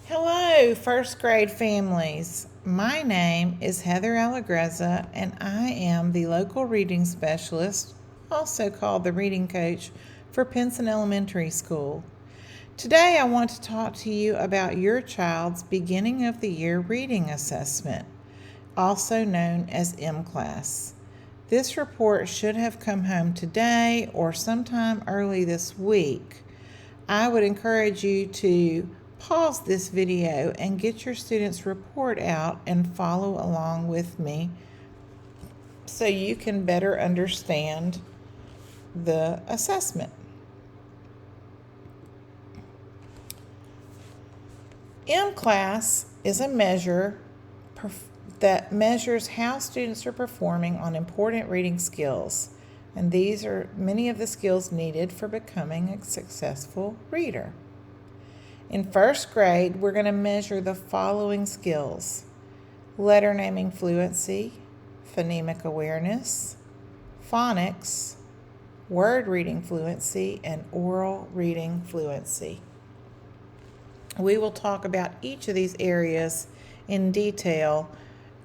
Hello, first grade families. My name is Heather Allegrezza, and I am the local reading specialist, also called the reading coach for Pinson Elementary School. Today, I want to talk to you about your child's beginning of the year reading assessment, also known as mClass. This report should have come home today or sometime early this week. I would encourage you to pause this video and get your students' report out and follow along with me so you can better understand the assessment. mClass is a measure that measures how students are performing on important reading skills, and these are many of the skills needed for becoming a successful reader. In first grade, we're going to measure the following skills: letter naming fluency, phonemic awareness, phonics, word reading fluency, and oral reading fluency. We will talk about each of these areas in detail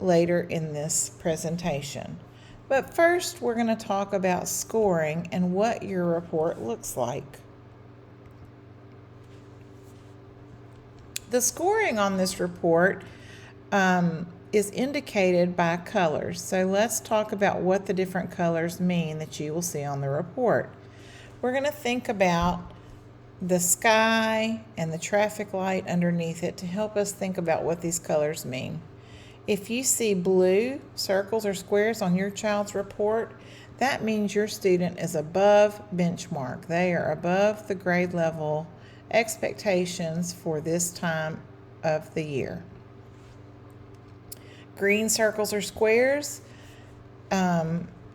later in this presentation. But first, we're going to talk about scoring and what your report looks like. The scoring on this report is indicated by colors. So let's talk about what the different colors mean that you will see on the report. We're going to think about the sky and the traffic light underneath it to help us think about what these colors mean. If you see blue circles or squares on your child's report, that means your student is above benchmark. They are above the grade level expectations for this time of the year. Green circles or squares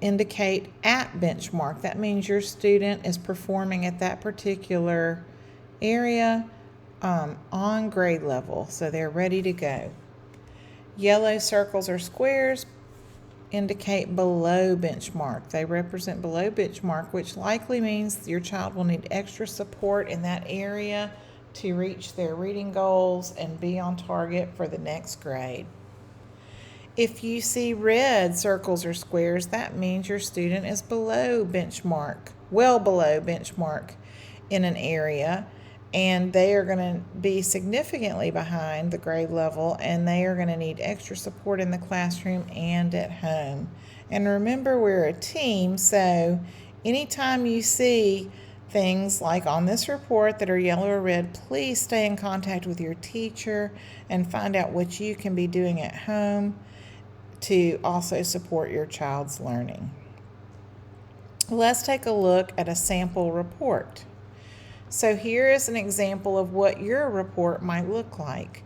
indicate at benchmark. That means your student is performing at that particular area on grade level, so they're ready to go. Yellow circles or squares indicate below benchmark. They represent below benchmark, which likely means your child will need extra support in that area to reach their reading goals and be on target for the next grade. If you see red circles or squares, that means your student is below benchmark, well below benchmark in an area, and they are going to be significantly behind the grade level, and they are going to need extra support in the classroom and at home. And remember, we're a team, so anytime you see things like on this report that are yellow or red, please stay in contact with your teacher and find out what you can be doing at home to also support your child's learning. Let's take a look at a sample report. So here is an example of what your report might look like.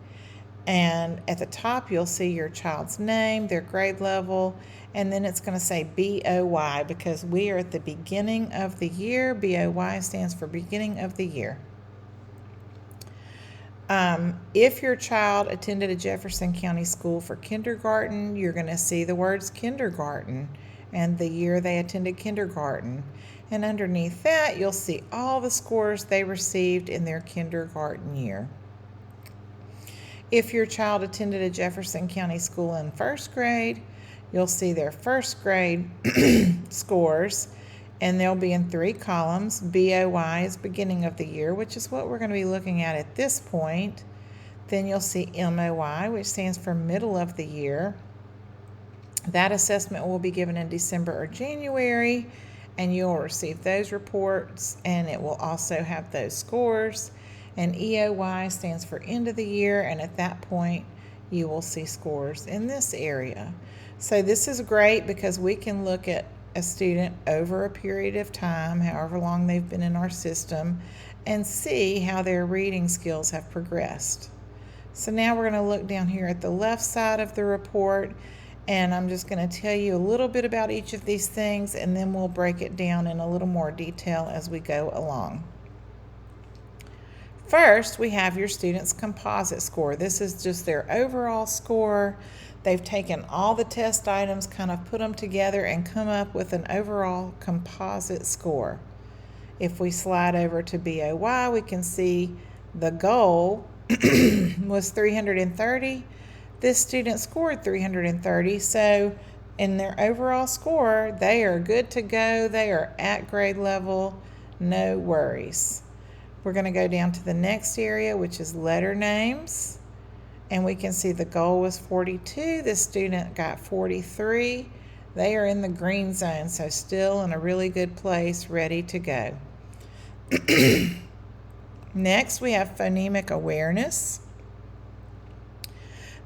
And at the top, you'll see your child's name, their grade level, and then it's going to say BOY because we are at the beginning of the year. BOY stands for beginning of the year. If your child attended a Jefferson County school for kindergarten, you're going to see the words kindergarten and the year they attended kindergarten. And underneath that, you'll see all the scores they received in their kindergarten year. If your child attended a Jefferson County school in first grade, you'll see their first grade scores, and they'll be in 3 columns. BOY is beginning of the year, which is what we're going to be looking at this point. Then you'll see MOY, which stands for middle of the year. That assessment will be given in December or January, and you'll receive those reports, and it will also have those scores. And EOY stands for end of the year, and at that point, you will see scores in this area. So this is great because we can look at a student over a period of time, however long they've been in our system, and see how their reading skills have progressed. So now we're going to look down here at the left side of the report, and I'm just going to tell you a little bit about each of these things, and then we'll break it down in a little more detail as we go along. First, we have your student's composite score. This is just their overall score. They've taken all the test items, kind of put them together, and come up with an overall composite score. If we slide over to BOY, we can see the goal was 330. This student scored 330, so in their overall score, they are good to go. They are at grade level, no worries. We're going to go down to the next area, which is letter names, and we can see the goal was 42. This student got 43. They are in the green zone, so still in a really good place, ready to go. Next, we have phonemic awareness.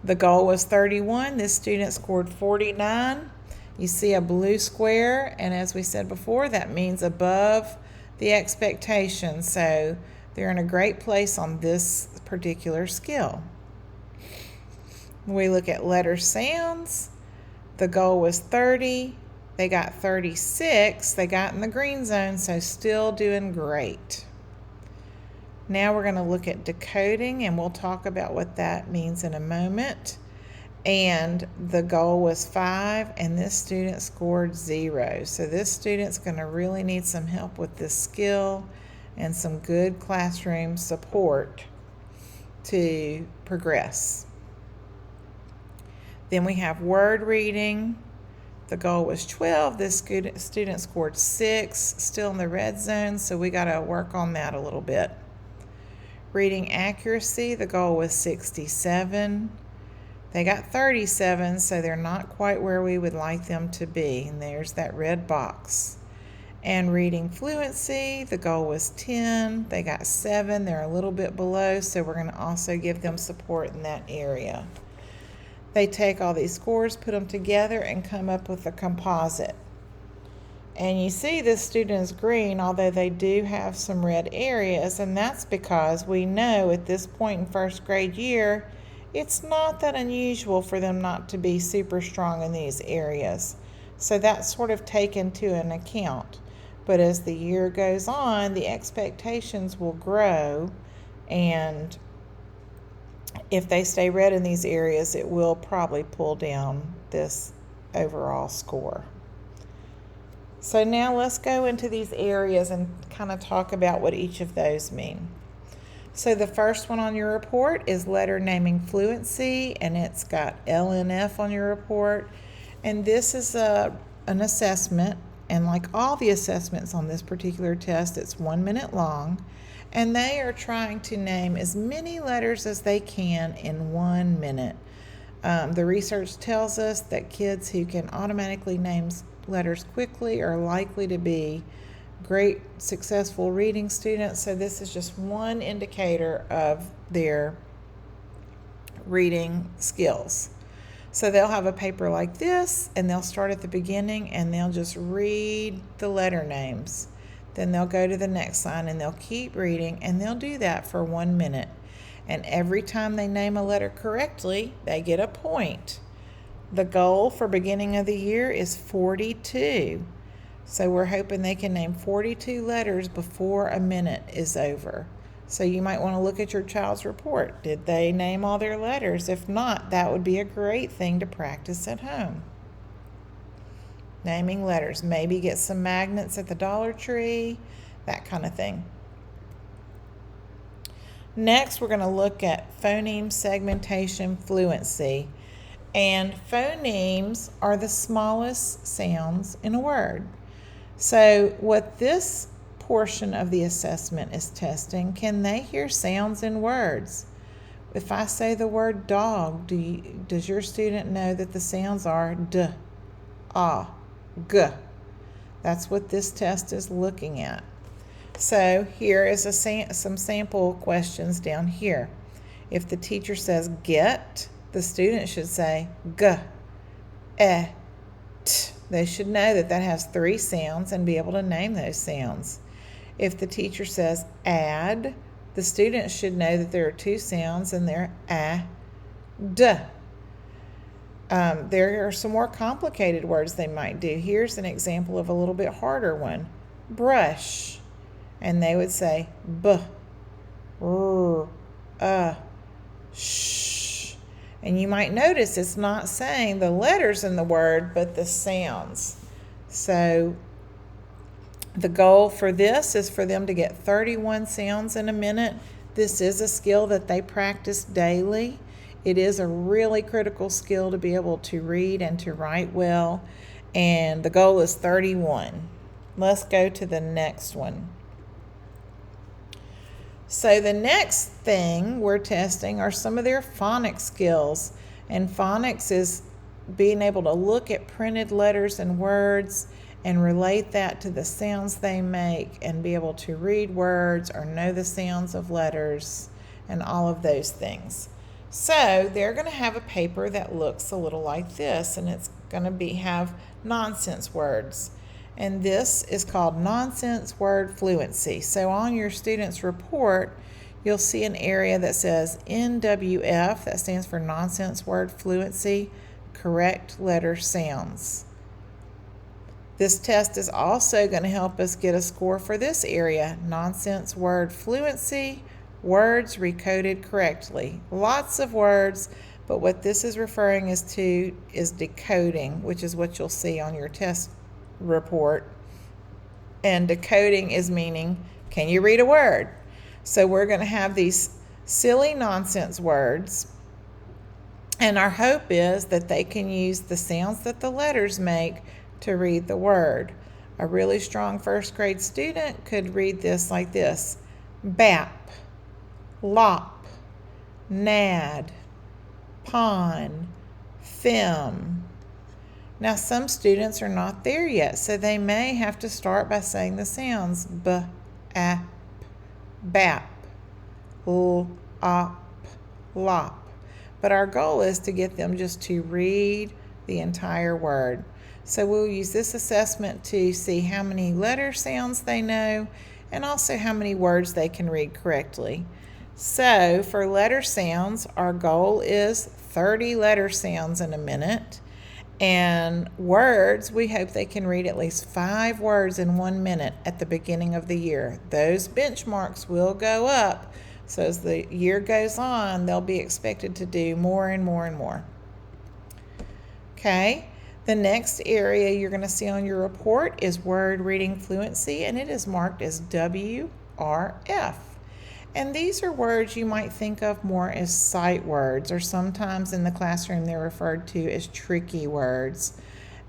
The goal was 31. This student scored 49. You see a blue square, and as we said before, that means above the expectation. So they're in a great place on this particular skill. We look at letter sounds. The goal was 30. They got 36. They got in the green zone, so still doing great. Now we're going to look at decoding, and we'll talk about what that means in a moment. And the goal was 5, and this student scored 0. So this student's going to really need some help with this skill and some good classroom support to progress. Then we have word reading. The goal was 12. This student scored 6, still in the red zone, so we got to work on that a little bit. Reading accuracy, the goal was 67. They got 37, so they're not quite where we would like them to be, and there's that red box. And reading fluency, the goal was 10. They got 7. They're a little bit below, so we're going to also give them support in that area. They take all these scores, put them together, and come up with a composite. And you see this student is green, although they do have some red areas, and that's because we know at this point in first grade year, it's not that unusual for them not to be super strong in these areas. So that's sort of taken to an account. But as the year goes on, the expectations will grow, and if they stay red in these areas, it will probably pull down this overall score. So now let's go into these areas and kind of talk about what each of those mean. So the first one on your report is letter naming fluency, and it's got LNF on your report. And this is an assessment, and like all the assessments on this particular test, it's 1 minute long, and they are trying to name as many letters as they can in 1 minute. The research tells us that kids who can automatically name letters quickly are likely to be great, successful reading students. So this is just one indicator of their reading skills. So they'll have a paper like this, and they'll start at the beginning, and they'll just read the letter names. Then they'll go to the next line, and they'll keep reading, and they'll do that for 1 minute. And every time they name a letter correctly, they get a point. The goal for beginning of the year is 42. So we're hoping they can name 42 letters before a minute is over. So you might want to look at your child's report. Did they name all their letters? If not, that would be a great thing to practice at home. Naming letters. Maybe get some magnets at the Dollar Tree, that kind of thing. Next, we're going to look at phoneme segmentation fluency. And phonemes are the smallest sounds in a word. So what this portion of the assessment is testing, can they hear sounds in words? If I say the word dog, does your student know that the sounds are d, ah, g? That's what this test is looking at. So here is some sample questions down here. If the teacher says get, the student should say g, e, t. They should know that that has 3 sounds and be able to name those sounds. If the teacher says add, the student should know that there are 2 sounds and they're a, d. There are some more complicated words they might do. Here's an example of a little bit harder one. Brush. And they would say b, r, sh. And you might notice it's not saying the letters in the word, but the sounds. So the goal for this is for them to get 31 sounds in a minute. This is a skill that they practice daily. It is a really critical skill to be able to read and to write well, and the goal is 31. Let's go to the next one. So the next thing we're testing are some of their phonics skills, and phonics is being able to look at printed letters and words and relate that to the sounds they make and be able to read words or know the sounds of letters and all of those things. So they're going to have a paper that looks a little like this, and it's going to have nonsense words. And this is called nonsense word fluency. So on your student's report, you'll see an area that says NWF, that stands for nonsense word fluency, correct letter sounds. This test is also going to help us get a score for this area, nonsense word fluency, words recoded correctly. Lots of words, but what this is referring us to is decoding, which is what you'll see on your test report. And decoding is meaning, can you read a word? So we're going to have these silly nonsense words, and our hope is that they can use the sounds that the letters make to read the word. A really strong first grade student could read this like this: bap, lop, nad, pon, fem. Now some students are not there yet, so they may have to start by saying the sounds b, ap, bap, l, op, lop. But our goal is to get them just to read the entire word. So we'll use this assessment to see how many letter sounds they know and also how many words they can read correctly. So for letter sounds, our goal is 30 letter sounds in a minute. And words, we hope they can read at least 5 words in 1 minute at the beginning of the year. Those benchmarks will go up. So as the year goes on, they'll be expected to do more and more and more. Okay. The next area you're going to see on your report is word reading fluency, and it is marked as WRF. And these are words you might think of more as sight words, or sometimes in the classroom they're referred to as tricky words.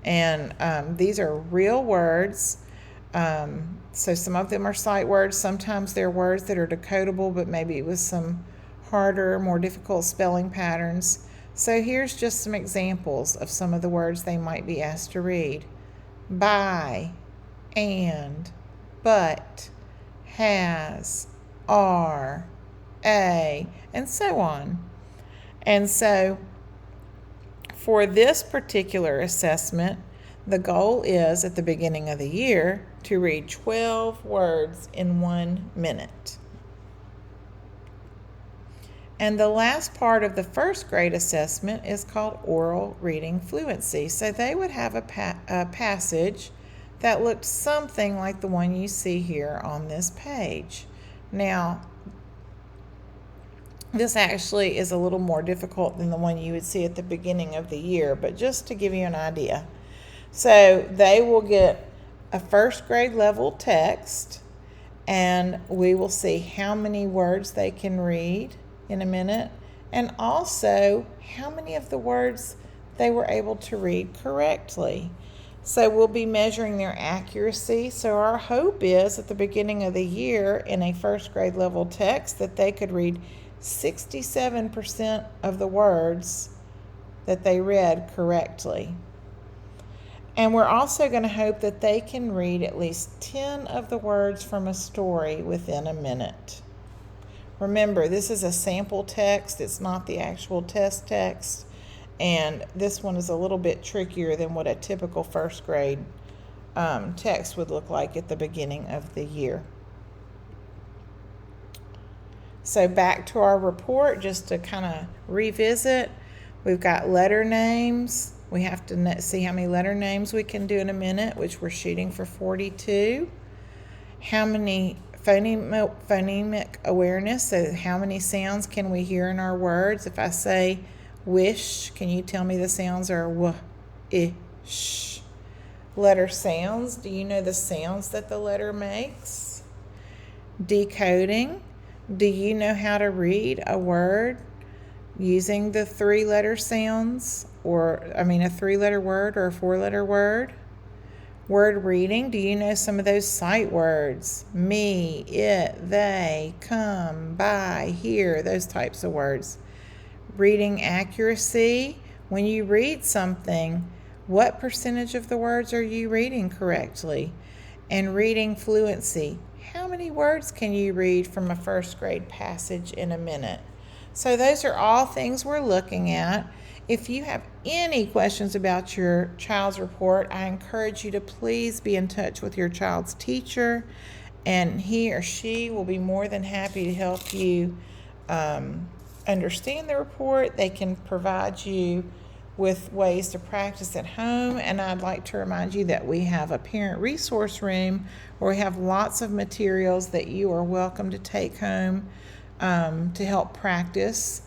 And these are real words. So some of them are sight words. Sometimes they're words that are decodable, but maybe with some harder, more difficult spelling patterns. So here's just some examples of some of the words they might be asked to read: by, and, but, has, are, a, and so on. And so for this particular assessment, the goal is at the beginning of the year to read 12 words in 1 minute. And the last part of the first grade assessment is called oral reading fluency. So they would have a passage that looked something like the one you see here on this page. Now, this actually is a little more difficult than the one you would see at the beginning of the year, but just to give you an idea. So they will get a first grade level text, and we will see how many words they can read in a minute, and also how many of the words they were able to read correctly. So we'll be measuring their accuracy. So our hope is at the beginning of the year in a first grade level text that they could read 67% of the words that they read correctly. And we're also going to hope that they can read at least 10 of the words from a story within a minute. Remember, this is a sample text. It's not the actual test text. And this one is a little bit trickier than what a typical first grade text would look like at the beginning of the year. So back to our report, just to kind of revisit, we've got letter names. We have to see how many letter names we can do in a minute, which we're shooting for 42. How many phonemic awareness, so how many sounds can we hear in our words? If I say wish, can you tell me the sounds are w, I, sh? Letter sounds, do you know the sounds that the letter makes? Decoding, Do you know how to read a word using the 3-letter sounds, a 3-letter word or a 4-letter word? Word reading, do you know some of those sight words? Me, it, they, come, by, here, those types of words. Reading accuracy, when you read something, what percentage of the words are you reading correctly? And reading fluency, how many words can you read from a first grade passage in a minute? So those are all things we're looking at. If you have any questions about your child's report, I encourage you to please be in touch with your child's teacher, and he or she will be more than happy to help you understand the report. They can provide you with ways to practice at home, and I'd like to remind you that we have a parent resource room where we have lots of materials that you are welcome to take home to help practice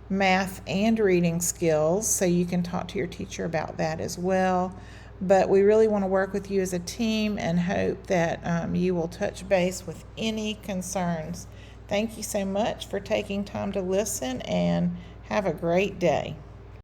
math and reading skills, so you can talk to your teacher about that as well. But we really want to work with you as a team and hope that you will touch base with any concerns. Thank you so much for taking time to listen, and have a great day.